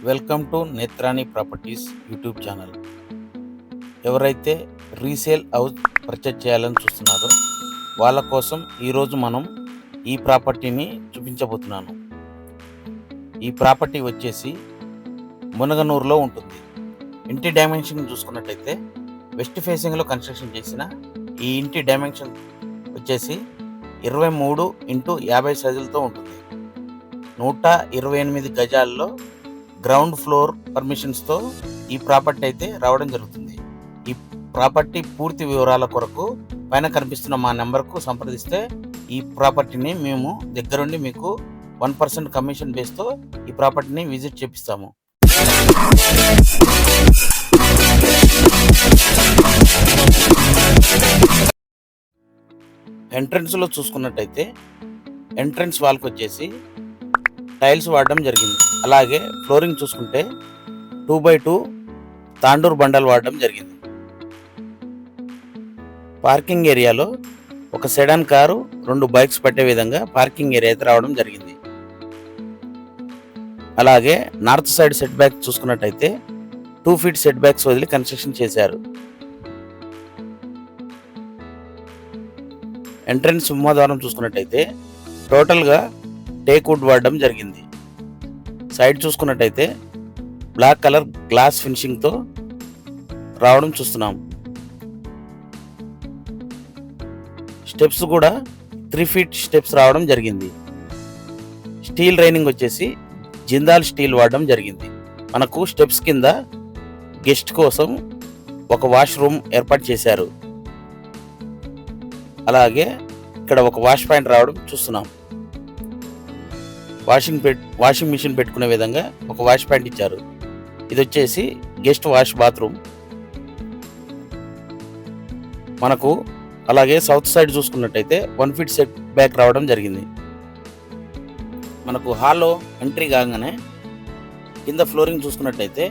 Welcome to Netrani properties YouTube channel. ఎవరైతే resale house purchase చేయాలని చూస్తున్నారో వాళ్ళ కోసం ఈరోజు మనం ఈ ప్రాపర్టీని చూపించబోతున్నాను. ఈ ప్రాపర్టీ వచ్చేసి మునగనూరులో ఉంటుంది. ఇంటి డైమెన్షన్ చూసుకున్నట్టయితే వెస్ట్ ఫేసింగ్లో కన్స్ట్రక్షన్ చేసిన ఈ ఇంటి డైమెన్షన్ వచ్చేసి 23x50 సైజులతో ఉంటుంది. 128 గజాల్లో గ్రౌండ్ ఫ్లోర్ పర్మిషన్స్తో ఈ ప్రాపర్టీ అయితే రావడం జరుగుతుంది. ఈ ప్రాపర్టీ పూర్తి వివరాల కొరకు పైన కనిపిస్తున్న మా నెంబర్కు సంప్రదిస్తే ఈ ప్రాపర్టీని మేము దగ్గరుండి మీకు 1% కమిషన్ బేస్తో ఈ ప్రాపర్టీని విజిట్ చేపిస్తాము. ఎంట్రన్స్లో చూసుకున్నట్టయితే ఎంట్రన్స్ వాల్కి వచ్చేసి టైల్స్ వాడడం జరిగింది. అలాగే ఫ్లోరింగ్ చూసుకుంటే 2x2 తాండూర్ బండలు వాడడం జరిగింది. పార్కింగ్ ఏరియాలో ఒక సెడాన్ కారు 2 బైక్స్ పట్టే విధంగా పార్కింగ్ ఏరియా అయితే రావడం జరిగింది. అలాగే నార్త్ సైడ్ సెట్ బ్యాక్ చూసుకున్నట్టయితే 2 ఫీట్ సెట్ బ్యాక్స్ వదిలి కన్స్ట్రక్షన్ చేశారు. ఎంట్రన్స్ సింహద్వారం చూసుకున్నట్టయితే టోటల్గా టేక్ వుడ్ వాడడం జరిగింది. సైడ్ చూసుకున్నట్టయితే బ్లాక్ కలర్ గ్లాస్ ఫినిషింగ్తో రావడం చూస్తున్నాం. స్టెప్స్ కూడా 3 ఫీట్ స్టెప్స్ రావడం జరిగింది. స్టీల్ రైనింగ్ వచ్చేసి జిందాల్ స్టీల్ వాడడం జరిగింది. మనకు స్టెప్స్ కింద గెస్ట్ కోసం ఒక వాష్రూమ్ ఏర్పాటు చేశారు. అలాగే ఇక్కడ ఒక వాష్ పాయింట్ రావడం చూస్తున్నాం. వాషింగ్ మిషన్ పెట్టుకునే విధంగా ఒక వాష్ పాయింట్ ఇచ్చారు. ఇది వచ్చేసి గెస్ట్ వాష్ బాత్రూమ్. మనకు అలాగే సౌత్ సైడ్ చూసుకున్నట్టయితే 1 ఫీట్ సెట్ బ్యాక్ రావడం జరిగింది. మనకు హాల్లో ఎంట్రీ కాగానే కింద ఫ్లోరింగ్ చూసుకున్నట్టయితే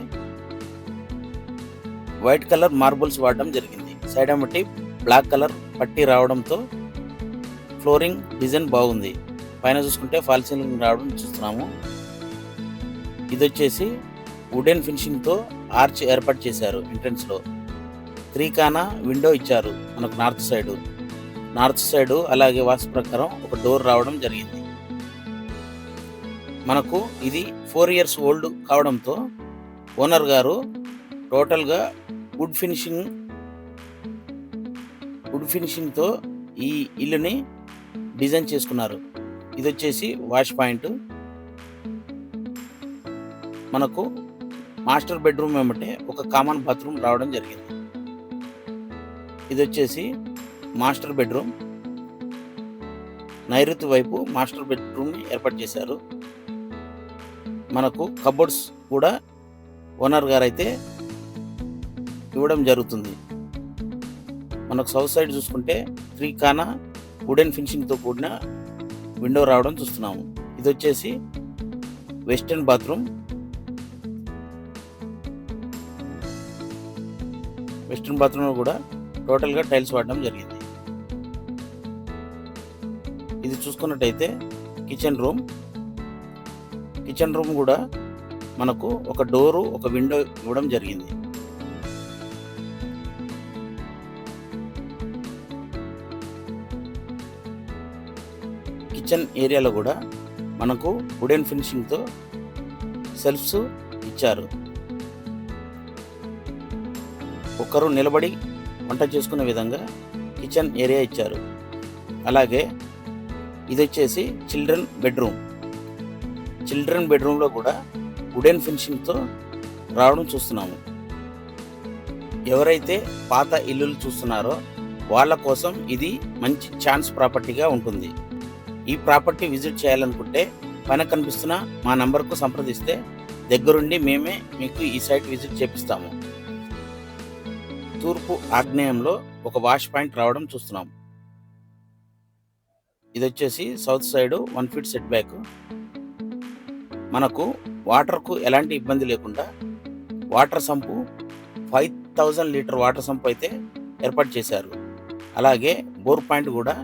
వైట్ కలర్ మార్బుల్స్ వాడడం జరిగింది. సైడ్ అమ్మటి బ్లాక్ కలర్ పట్టీ రావడంతో ఫ్లోరింగ్ డిజైన్ బాగుంది. పైన చూసుకుంటే ఫాల్ సీలింగ్ రావడం చూస్తున్నాము. ఇది వచ్చేసి వుడెన్ ఫినిషింగ్తో ఆర్చ్ ఏర్పాటు చేశారు. ఎంట్రన్స్లో 3 కానా విండో ఇచ్చారు. మనకు నార్త్ సైడు అలాగే వాస్తు ప్రకారం ఒక డోర్ రావడం జరిగింది. మనకు ఇది 4 ఇయర్స్ ఓల్డ్ కావడంతో ఓనర్ గారు టోటల్గా వుడ్ ఫినిషింగ్తో ఈ ఇల్లుని డిజైన్ చేసుకున్నారు. ఇది వచ్చేసి వాష్ పాయింట్. మనకు మాస్టర్ బెడ్రూమ్ ఏమంటే ఒక కామన్ బాత్రూమ్ రావడం జరిగింది. ఇది వచ్చేసి మాస్టర్ బెడ్రూమ్. నైరుతి వైపు మాస్టర్ బెడ్రూమ్ని ఏర్పాటు చేశారు. మనకు కబోర్డ్స్ కూడా ఓనర్ గారు అయితే ఇవ్వడం జరుగుతుంది. మనకు సౌత్ సైడ్ చూసుకుంటే 3 కానా వుడెన్ ఫినిషింగ్తో కూడిన విండో రావడం చూస్తున్నాము. ఇది వచ్చేసి వెస్టర్న్ బాత్రూమ్. వెస్టర్న్ బాత్రూమ్లో కూడా టోటల్గా టైల్స్ వాడడం జరిగింది. ఇది చూసుకున్నట్టయితే కిచెన్ రూమ్ కూడా మనకు ఒక డోరు ఒక విండో ఇవ్వడం జరిగింది. కిచెన్ ఏరియాలో కూడా మనకు వుడెన్ ఫినిషింగ్తో సెల్ఫ్స్ ఇచ్చారు. ఒకరు నిలబడి వంట చేసుకునే విధంగా కిచెన్ ఏరియా ఇచ్చారు. అలాగే ఇది వచ్చేసి చిల్డ్రన్ బెడ్రూమ్లో కూడా వుడెన్ ఫినిషింగ్తో రావడం చూస్తున్నాము. ఎవరైతే పాత ఇల్లులు చూస్తున్నారో వాళ్ళ కోసం ఇది మంచి ఛాన్స్ ప్రాపర్టీగా ఉంటుంది. ఈ ప్రాపర్టీ విజిట్ చేయాలనుకుంటే పైన కనిపిస్తున్న మా నంబర్కు సంప్రదిస్తే దగ్గరుండి మేమే మీకు ఈ సైట్ విజిట్ చేపిస్తాము. తూర్పు ఆగ్నేయంలో ఒక వాష్ పాయింట్ రావడం చూస్తున్నాం. ఇది వచ్చేసి south side 1 feet set back. మనకు వాటర్కు ఎలాంటి ఇబ్బంది లేకుండా water sump 5000 litre water sump అయితే ఏర్పాటు చేశారు. అలాగే బోర్ పాయింట్ కూడా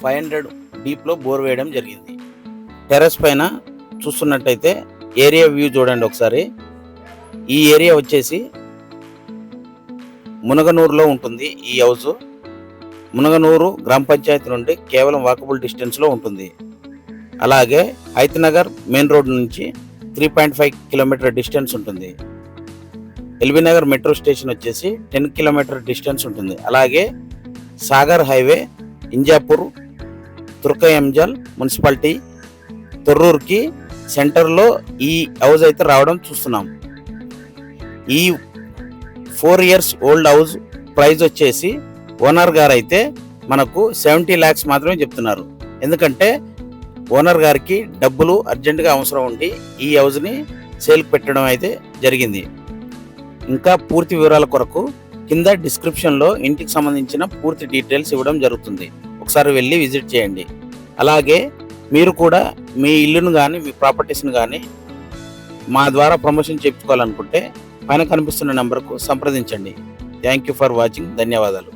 500 డీప్లో బోర్ వేయడం జరిగింది. టెర్రస్ పైన చూస్తున్నట్టయితే ఏరియా వ్యూ చూడండి ఒకసారి. ఈ ఏరియా వచ్చేసి మునగనూరులో ఉంటుంది. ఈ హౌస్ మునగనూరు గ్రామ పంచాయతీ నుండి కేవలం వాకబుల్ డిస్టెన్స్లో ఉంటుంది. అలాగే హైతనగర్ మెయిన్ రోడ్ నుంచి 3.5 కిలోమీటర్ డిస్టెన్స్ ఉంటుంది. ఎల్బీ నగర్ మెట్రో స్టేషన్ వచ్చేసి 10 కిలోమీటర్ డిస్టెన్స్ ఉంటుంది. అలాగే సాగర్ హైవే ఇంజాపూర్ తుర్కయంజల్ మున్సిపాలిటీ తొర్రూరుకి సెంటర్లో ఈ హౌస్ అయితే రావడం చూస్తున్నాం. ఈ 4 years ఓల్డ్ హౌస్ ప్రైస్ వచ్చేసి ఓనర్ గారు అయితే మనకు 70 lakhs మాత్రమే చెప్తున్నారు. ఎందుకంటే ఓనర్ గారికి డబ్బులు అర్జెంటుగా అవసరం ఉండి ఈ హౌస్ని సేల్కి పెట్టడం అయితే జరిగింది. ఇంకా పూర్తి వివరాల కొరకు కింద డిస్క్రిప్షన్లో ఇంటికి సంబంధించిన పూర్తి డీటెయిల్స్ ఇవ్వడం జరుగుతుంది. ఒకసారి వెళ్ళి విజిట్ చేయండి. అలాగే మీరు కూడా మీ ఇల్లును కానీ మీ ప్రాపర్టీస్ని కానీ మా ద్వారా ప్రమోషన్ చేయించుకోవాలనుకుంటే పైన కనిపిస్తున్న నెంబర్కు సంప్రదించండి. Thank you for watching. ధన్యవాదాలు.